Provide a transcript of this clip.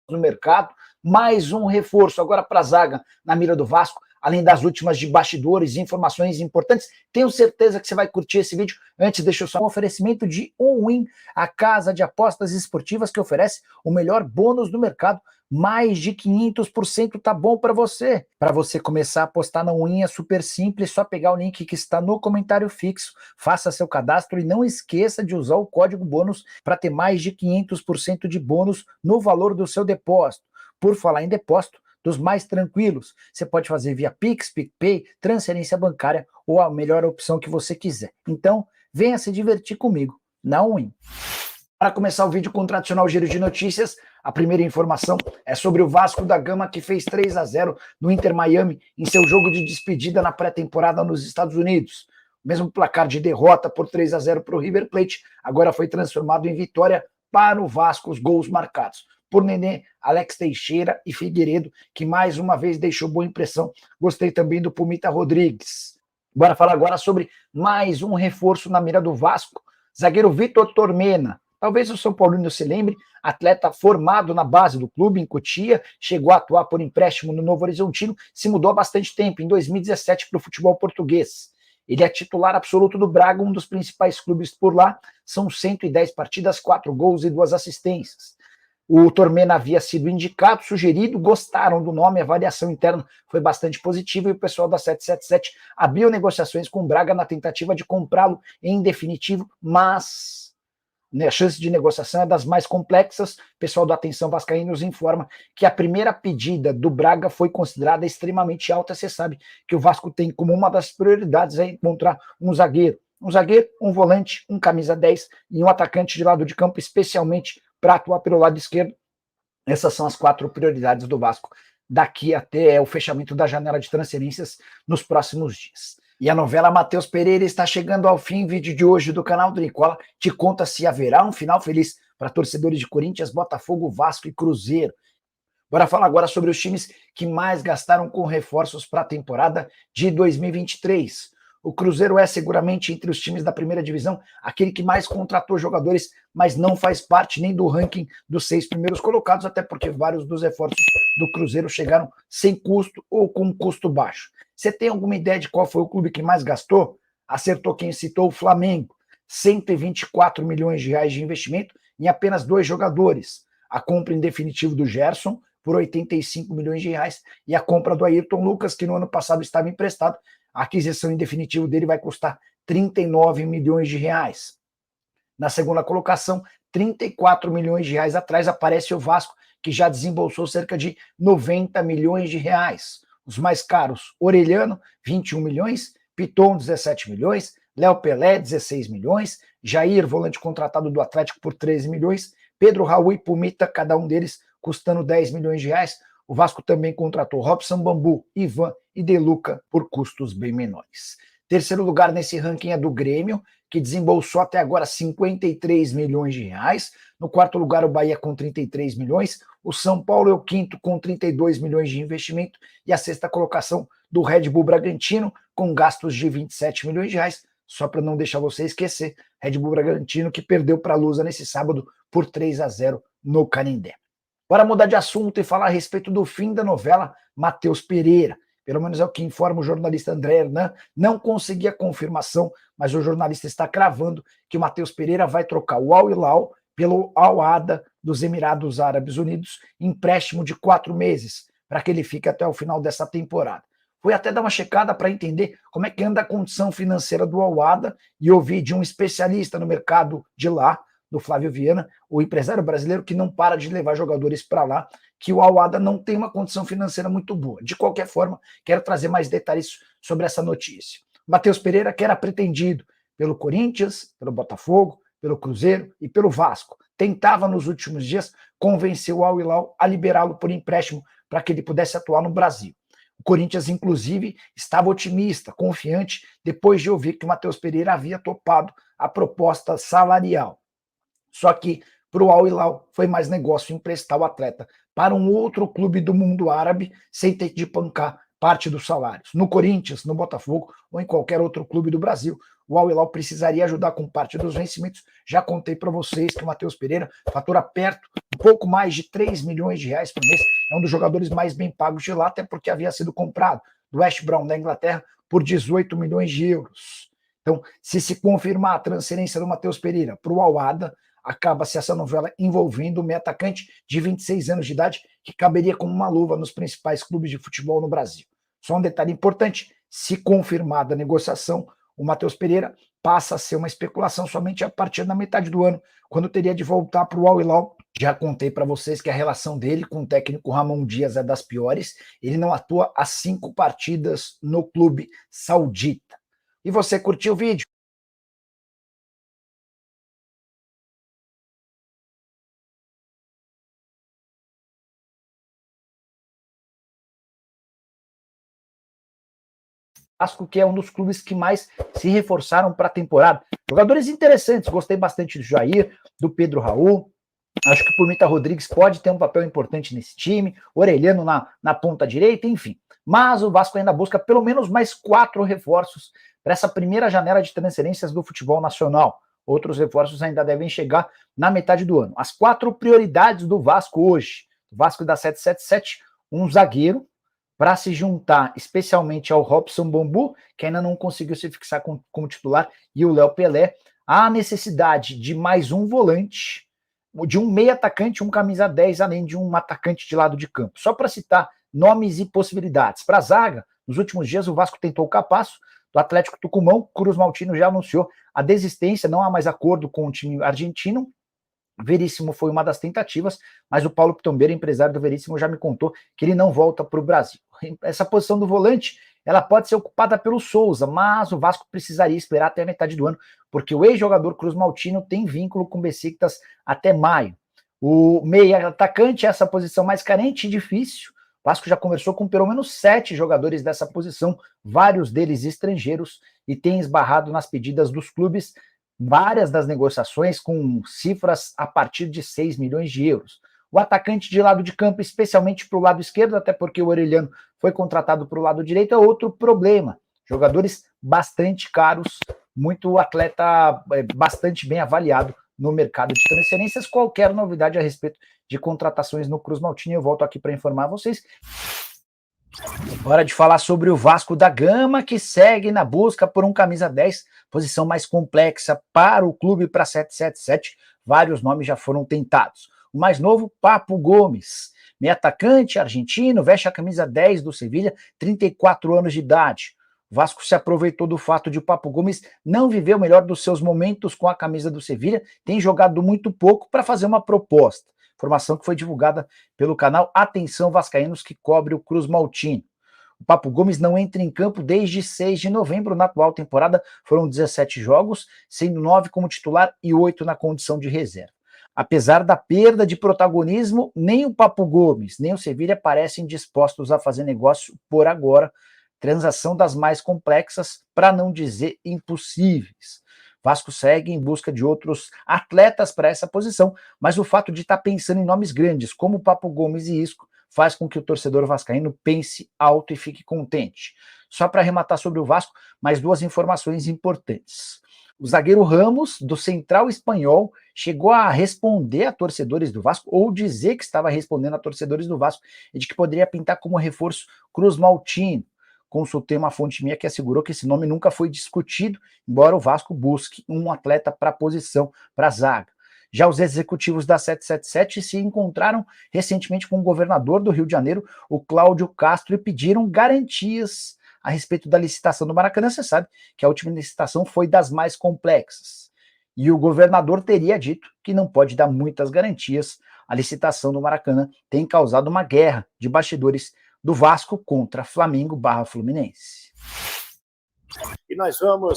no mercado, mais um reforço agora para a zaga na mira do Vasco, além das últimas de bastidores e informações importantes. Tenho certeza que você vai curtir esse vídeo. Antes, deixa eu só um oferecimento de All-in, a casa de apostas esportivas que oferece o melhor bônus do mercado. Mais de 500% tá bom para você. Para você começar a apostar na All-in é super simples, só pegar o link que está no comentário fixo, faça seu cadastro e não esqueça de usar o código bônus para ter mais de 500% de bônus no valor do seu depósito. Por falar em depósito, dos mais tranquilos, você pode fazer via Pix, PicPay, transferência bancária ou a melhor opção que você quiser. Então, venha se divertir comigo, na All-in. Para começar o vídeo com o tradicional giro de notícias, a primeira informação é sobre o Vasco da Gama, que fez 3-0 no Inter Miami em seu jogo de despedida na pré-temporada nos Estados Unidos. O mesmo placar de derrota por 3-0 para o River Plate agora foi transformado em vitória para o Vasco, os gols marcados por Nenê, Alex Teixeira e Figueiredo, que mais uma vez deixou boa impressão. Gostei também do Pumita Rodrigues. Bora falar agora sobre mais um reforço na mira do Vasco, zagueiro Vitor Tormena. Talvez o São Paulino se lembre, atleta formado na base do clube, em Cotia, chegou a atuar por empréstimo no Novo Horizontino, se mudou há bastante tempo, em 2017, para o futebol português. Ele é titular absoluto do Braga, um dos principais clubes por lá, são 110 partidas, 4 gols e 2 assistências. O Tormena havia sido indicado, sugerido, gostaram do nome, a avaliação interna foi bastante positiva e o pessoal da 777 abriu negociações com o Braga na tentativa de comprá-lo em definitivo, mas a chance de negociação é das mais complexas. O pessoal do Atenção Vascaína nos informa que a primeira pedida do Braga foi considerada extremamente alta. Você sabe que o Vasco tem como uma das prioridades encontrar um zagueiro, um volante, um camisa 10 e um atacante de lado de campo, especialmente para atuar pelo lado esquerdo. Essas são as 4 prioridades do Vasco daqui até o fechamento da janela de transferências nos próximos dias. E a novela Matheus Pereira está chegando ao fim. Vídeo de hoje do canal do Nicola te conta se haverá um final feliz para torcedores de Corinthians, Botafogo, Vasco e Cruzeiro. Bora falar agora sobre os times que mais gastaram com reforços para a temporada de 2023. O Cruzeiro é seguramente entre os times da primeira divisão aquele que mais contratou jogadores, mas não faz parte nem do ranking dos 6 primeiros colocados, até porque vários dos reforços do Cruzeiro chegaram sem custo ou com custo baixo. Você tem alguma ideia de qual foi o clube que mais gastou? Acertou quem citou: o Flamengo. 124 milhões de reais de investimento em apenas 2 jogadores. A compra em definitivo do Gerson por 85 milhões de reais e a compra do Ayrton Lucas, que no ano passado estava emprestado. A aquisição em definitivo dele vai custar 39 milhões de reais. Na segunda colocação, 34 milhões de reais atrás, aparece o Vasco, que já desembolsou cerca de 90 milhões de reais. Os mais caros: Orelhano, 21 milhões, Piton, 17 milhões, Léo Pelé, 16 milhões, Jair, volante contratado do Atlético, por 13 milhões, Pedro Raul e Pumita, cada um deles custando 10 milhões de reais. O Vasco também contratou Robson Bambu, Ivan e De Luca por custos bem menores. Terceiro lugar nesse ranking é do Grêmio, que desembolsou até agora 53 milhões de reais. No quarto lugar, o Bahia com 33 milhões. O São Paulo é o quinto com 32 milhões de investimento. E a sexta colocação do Red Bull Bragantino, com gastos de 27 milhões de reais. Só para não deixar você esquecer, Red Bull Bragantino que perdeu para a Lusa nesse sábado por 3-0 no Canindé. Bora mudar de assunto e falar a respeito do fim da novela Matheus Pereira. Pelo menos é o que informa o jornalista André Hernan. Não consegui a confirmação, mas o jornalista está cravando que o Matheus Pereira vai trocar o Al Hilal pelo Al Ahly dos Emirados Árabes Unidos, empréstimo de 4 meses, para que ele fique até o final dessa temporada. Fui até dar uma checada para entender como é que anda a condição financeira do Al Ahly e ouvi de um especialista no mercado de lá, do Flávio Viana, o empresário brasileiro que não para de levar jogadores para lá, que o Al Ahly não tem uma condição financeira muito boa. De qualquer forma, quero trazer mais detalhes sobre essa notícia. Matheus Pereira, que era pretendido pelo Corinthians, pelo Botafogo, pelo Cruzeiro e pelo Vasco, tentava nos últimos dias convencer o Al Hilal a liberá-lo por empréstimo para que ele pudesse atuar no Brasil. O Corinthians, inclusive, estava otimista, confiante, depois de ouvir que o Matheus Pereira havia topado a proposta salarial. Só que para o Al Hilal foi mais negócio emprestar o atleta para um outro clube do mundo árabe sem ter de bancar parte dos salários. No Corinthians, no Botafogo ou em qualquer outro clube do Brasil, o Al Hilal precisaria ajudar com parte dos vencimentos. Já contei para vocês que o Matheus Pereira fatura perto pouco mais de 3 milhões de reais por mês. É um dos jogadores mais bem pagos de lá, até porque havia sido comprado do West Brom da Inglaterra por 18 milhões de euros. Então, se confirmar a transferência do Matheus Pereira para o Al-Ahly, acaba-se essa novela envolvendo o meio atacante de 26 anos de idade, que caberia como uma luva nos principais clubes de futebol no Brasil. Só um detalhe importante, se confirmada a negociação, o Matheus Pereira passa a ser uma especulação somente a partir da metade do ano, quando teria de voltar para o Al-Hilal. Já contei para vocês que a relação dele com o técnico Ramon Dias é das piores. Ele não atua há 5 partidas no clube saudita. E você curtiu o vídeo? Vasco, que é um dos clubes que mais se reforçaram para a temporada. Jogadores interessantes, gostei bastante do Jair, do Pedro Raul. Acho que o Pumita Rodrigues pode ter um papel importante nesse time, Orelhano na ponta direita, enfim. Mas o Vasco ainda busca pelo menos mais 4 reforços para essa primeira janela de transferências do futebol nacional. Outros reforços ainda devem chegar na metade do ano. As 4 prioridades do Vasco hoje. O Vasco da 777, um zagueiro, para se juntar especialmente ao Robson Bambu, que ainda não conseguiu se fixar como titular, e o Léo Pelé, há necessidade de mais um volante, de um meio atacante, um camisa 10, além de um atacante de lado de campo. Só para citar nomes e possibilidades. Para a zaga, nos últimos dias o Vasco tentou o Capasso, do Atlético Tucumão. Cruz Maltino já anunciou a desistência, não há mais acordo com o time argentino. Veríssimo foi uma das tentativas, mas o Paulo Pitombeiro, empresário do Veríssimo, já me contou que ele não volta para o Brasil. Essa posição do volante, ela pode ser ocupada pelo Souza, mas o Vasco precisaria esperar até a metade do ano, porque o ex-jogador Cruz Maltino tem vínculo com o Besiktas até maio. O meia atacante é essa posição mais carente e difícil. O Vasco já conversou com pelo menos 7 jogadores dessa posição, vários deles estrangeiros, e tem esbarrado nas pedidas dos clubes, várias das negociações com cifras a partir de 6 milhões de euros. O atacante de lado de campo, especialmente para o lado esquerdo, até porque o Orelhano foi contratado para o lado direito, é outro problema. Jogadores bastante caros, muito atleta bastante bem avaliado no mercado de transferências. Qualquer novidade a respeito de contratações no Cruz Maltino, eu volto aqui para informar vocês. Hora de falar sobre o Vasco da Gama, que segue na busca por um camisa 10, posição mais complexa para o clube para 777. Vários nomes já foram tentados. O mais novo, Papo Gomes, meio atacante argentino, veste a camisa 10 do Sevilha, 34 anos de idade. O Vasco se aproveitou do fato de o Papo Gomes não viver o melhor dos seus momentos com a camisa do Sevilha, tem jogado muito pouco para fazer uma proposta. Informação que foi divulgada pelo canal Atenção Vascaínos, que cobre o Cruz Maltino. O Papo Gomes não entra em campo desde 6 de novembro. Na atual temporada foram 17 jogos, sendo 9 como titular e 8 na condição de reserva. Apesar da perda de protagonismo, nem o Papo Gomes, nem o Sevilha parecem dispostos a fazer negócio por agora. Transação das mais complexas, para não dizer impossíveis. Vasco segue em busca de outros atletas para essa posição, mas o fato de estar pensando em nomes grandes, como Papo Gomes e Isco, faz com que o torcedor vascaíno pense alto e fique contente. Só para arrematar sobre o Vasco, mais 2 informações importantes. O zagueiro Ramos, do Central Espanhol, chegou a responder a torcedores do Vasco, ou dizer que estava respondendo a torcedores do Vasco, e de que poderia pintar como reforço Cruz Maltino. Consultei uma fonte minha que assegurou que esse nome nunca foi discutido, embora o Vasco busque um atleta para a posição, para a zaga. Já os executivos da 777 se encontraram recentemente com o governador do Rio de Janeiro, o Cláudio Castro, e pediram garantias a respeito da licitação do Maracanã. Você sabe que a última licitação foi das mais complexas. E o governador teria dito que não pode dar muitas garantias. A licitação do Maracanã tem causado uma guerra de bastidores do Vasco contra Flamengo/Fluminense. E nós vamos